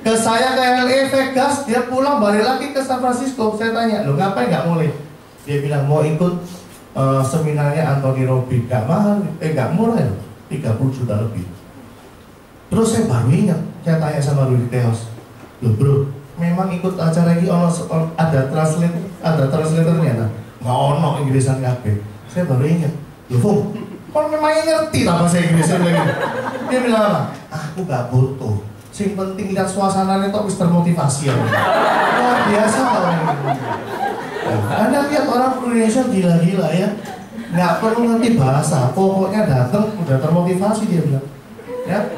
Ke saya ke LA, Vegas, dia pulang balik lagi ke San Francisco. Saya tanya, lo ngapain nggak mulai? Dia bilang mau ikut seminarnya Anthony Robbins. Nggak mahal, nggak murah ya, 30 juta lebih. Terus saya baru ingat, saya tanya sama Rudy Theos, lo bro, memang ikut acara ini ada translatornya nah? Nggak ono Inggrisan kabeh. Saya baru ingat, lo Fung, kok memangnya ngerti lah bahasa Inggrisnya begini? Dia bilang apa? Aku nggak butuh. Yang penting lihat suasananya itu wis termotivasi ya. Luar biasa orang ini. Anda lihat orang Indonesia gila-gila ya. Nggak perlu ngerti bahasa, pokoknya datang udah termotivasi dia bilang. Ya.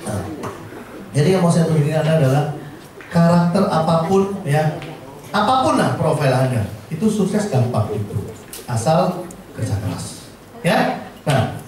Nah, jadi yang mau saya tunjukin Anda adalah karakter apapun ya, apapun lah profil Anda itu sukses gampang itu, asal kerja keras. Ya. Nah,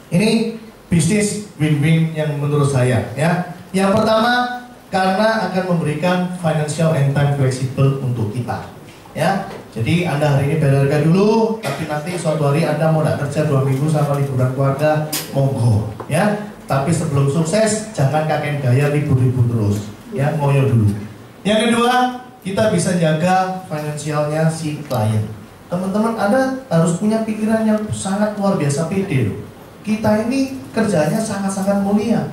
ini bisnis win-win yang menurut saya ya. Yang pertama karena akan memberikan financial and time flexible untuk kita ya. Jadi Anda hari ini bayar harga dulu, tapi nanti suatu hari Anda mau nggak kerja 2 minggu sama liburan keluarga, monggo ya. Tapi sebelum sukses jangan kakek gaya libur-libur terus ya, ngoyo dulu. Yang kedua, kita bisa jaga finansialnya si klien. Teman-teman, Anda harus punya pikiran yang sangat luar biasa pede loh. Kita ini kerjanya sangat-sangat mulia.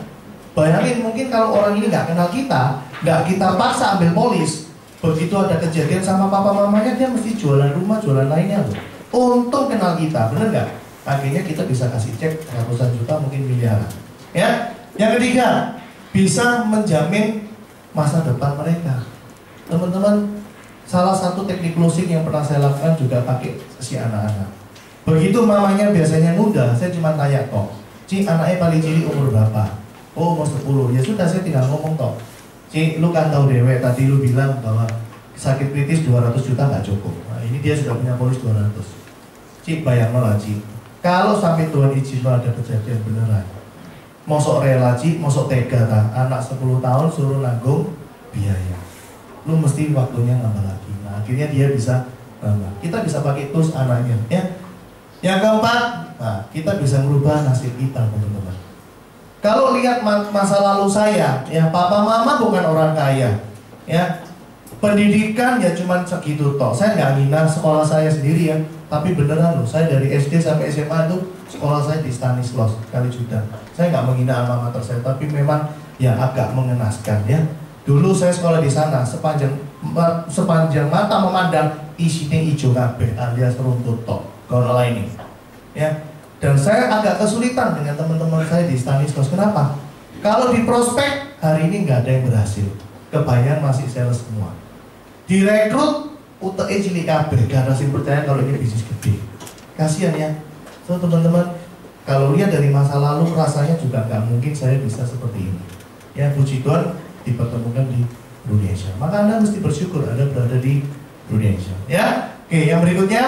Bayangin mungkin kalau orang ini nggak kenal kita, nggak kita paksa ambil polis, begitu ada kejadian sama papa mamanya dia mesti jualan rumah, jualan lainnya loh. Untung kenal kita, bener nggak? Akhirnya kita bisa kasih cek ratusan juta, mungkin miliaran. Ya. Yang ketiga, bisa menjamin masa depan mereka. Teman-teman, salah satu teknik closing yang pernah saya lakukan juga pakai si anak-anak. Begitu mamanya biasanya muda, saya cuma tanya kok, Ci, anaknya paling cilik umur berapa? Oh, umur 10. Ya sudah, saya tinggal ngomong toh, Ci, lu kan tahu dewe, tadi lu bilang bahwa sakit kritis 200 juta nggak cukup. Nah, ini dia sudah punya polis 200. Ci, bayang lah Ci, kalau sampai Tuhan izin ada kejadian beneran, mosok rela Ci, mosok tega tak? Anak 10 tahun suruh nanggung biaya. Lu mesti waktunya nambah lagi. Nah, akhirnya dia bisa nambah. Kita bisa pakai tools anaknya ya. Yang keempat, nah, kita bisa merubah nasib kita, teman-teman. Kalau lihat masa lalu saya, ya papa mama bukan orang kaya, ya pendidikan ya cuma segitu toh. Saya nggak ngina sekolah saya sendiri ya, tapi beneran loh, saya dari SD sampai SMA itu sekolah saya di Stanislas Kalijudan. Saya nggak menghina alma mater saya, tapi memang ya agak mengenaskan ya. Dulu saya sekolah di sana, sepanjang mata memandang isinya hijau kabeh alias rumput toh. Kalau ini, ya, dan saya agak kesulitan dengan teman-teman saya di Stanislas. Kenapa? Kalau di prospek hari ini nggak ada yang berhasil, kebanyakan masih sales semua. Direkrut UTE cilik kabeh, gak ada yang percaya kalau ini bisnis gede. Kasihan ya. So teman-teman, kalau lihat dari masa lalu rasanya juga nggak mungkin saya bisa seperti ini. Ya, puji Tuhan dipertemukan di Indonesia. Maka Anda mesti bersyukur Anda berada di Indonesia. Ya, oke. Yang berikutnya,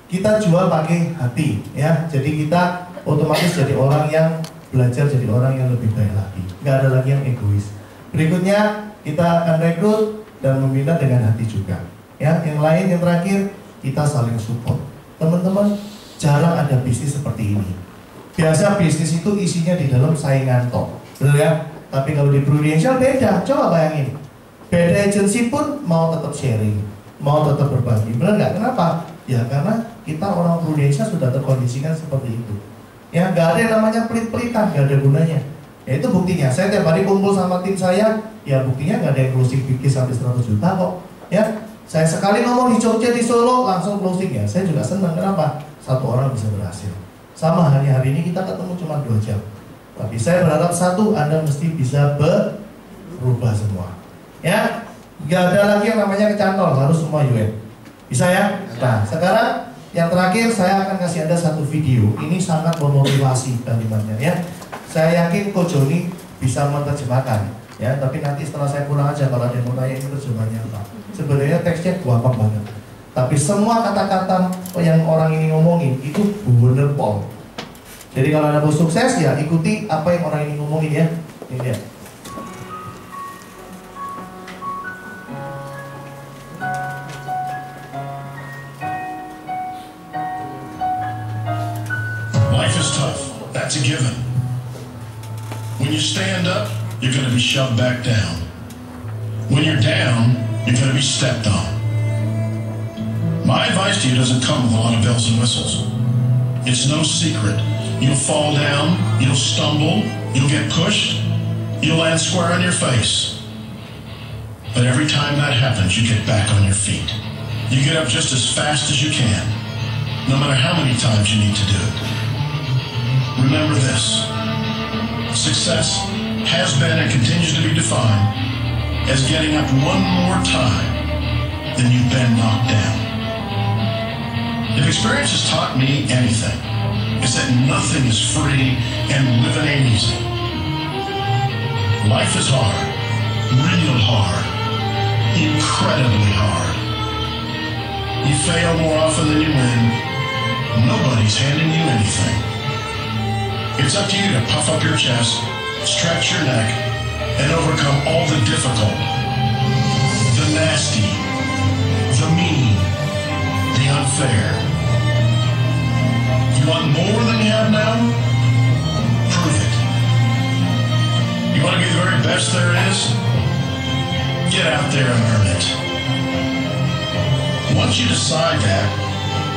kita jual pakai hati ya, jadi kita otomatis jadi orang yang belajar jadi orang yang lebih baik lagi, nggak ada lagi yang egois. Berikutnya kita akan rekrut dan membina dengan hati juga ya. Yang lain, yang terakhir, kita saling support. Teman-teman, jarang ada bisnis seperti ini. Biasa bisnis itu isinya di dalam saingan toh, betul ya? Tapi kalau di Prudential beda. Coba bayangin, beda agensi pun mau tetap sharing, mau tetap berbagi, benar nggak? Kenapa? Ya karena kita orang Prudential sudah terkondisikan seperti itu. Ya nggak ada yang namanya pelit-pelitan, nggak ada gunanya. Ya itu buktinya. Saya tiap hari kumpul sama tim saya, ya buktinya nggak ada yang closing bikin sampai 100 juta kok. Ya, saya sekali ngomong di Jogja, di Solo langsung closing ya. Saya juga senang. Kenapa? Satu orang bisa berhasil. Sama halnya hari ini kita ketemu cuma 2 jam. Tapi saya berharap satu, Anda mesti bisa berubah semua. Ya, Nggak ada lagi yang namanya kecantol, harus semua UN. Bisa ya? Nah, sekarang yang terakhir saya akan kasih Anda satu video. Ini sangat memotivasi kalimatnya ya. Saya yakin Ko Joni bisa menerjemahkan ya, tapi nanti setelah saya pulang aja kalau ada yang mau tanya ini terjemahannya apa. Sebenarnya teksnya gampang banget. Tapi semua kata-kata yang orang ini ngomongin itu bener pol. Jadi kalau Anda mau sukses ya ikuti apa yang orang ini ngomongin ya. Ini dia. Life is tough. That's a given. When you stand up, you're going to be shoved back down. When you're down, you're going to be stepped on. My advice to you doesn't come with a lot of bells and whistles. It's no secret. You'll fall down, you'll stumble, you'll get pushed, you'll land square on your face. But every time that happens, you get back on your feet. You get up just as fast as you can, no matter how many times you need to do it. Remember this: success has been and continues to be defined as getting up one more time than you've been knocked down. If experience has taught me anything, it's that nothing is free and living ain't easy. Life is hard, real hard, incredibly hard. You fail more often than you win. Nobody's handing you anything. It's up to you to puff up your chest, stretch your neck, and overcome all the difficult, the nasty, the mean, the unfair. You want more than you have now? Prove it. You want to be the very best there is? Get out there and earn it. Once you decide that,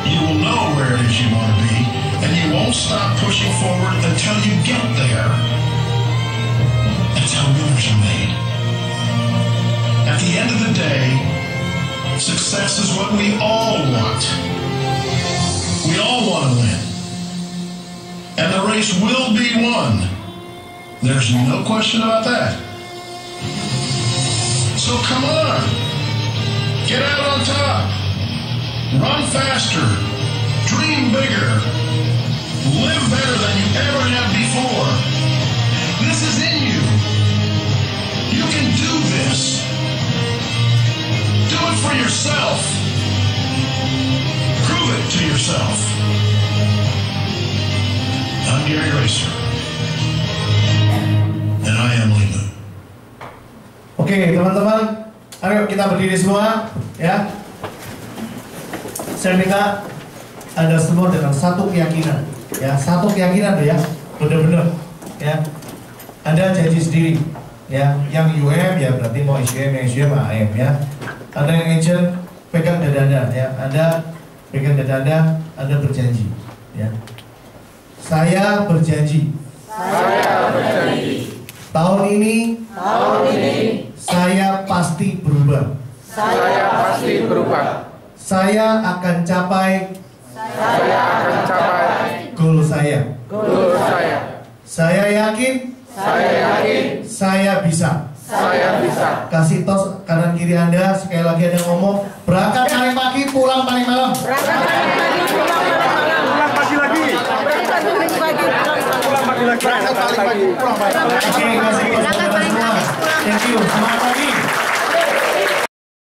you will know where it is you want to be, and you won't stop pushing forward until you get there. That's how winners are made. At the end of the day, success is what we all want. We all want to win. And the race will be won. There's no question about that. So come on. Get out on top. Run faster. Dream bigger. Live better than you ever have before. This is in you. You can do this. Do it for yourself. Prove it to yourself. I'm Gary Racer. And I am Lima. Oke, teman-teman, ayo kita berdiri semua, ya. Saya minta Anda semua dengan satu keyakinan, ya, satu keyakinan ya, benar-benar, ya. Anda janji sendiri, ya, yang UM ya berarti mau SUM, yang SUM AM, ya. Anda yang agent pegang dada Anda, ya. Anda pegang dada Anda berjanji, ya. Saya berjanji. Tahun ini saya pasti berubah. Saya akan capai goal saya. Saya yakin saya bisa. Kasih tos kanan kiri Anda, sekali lagi Anda ngomong, berangkat paling pagi, pulang paling malam. Oke, terima kasih semua. Thank you. Selamat pagi.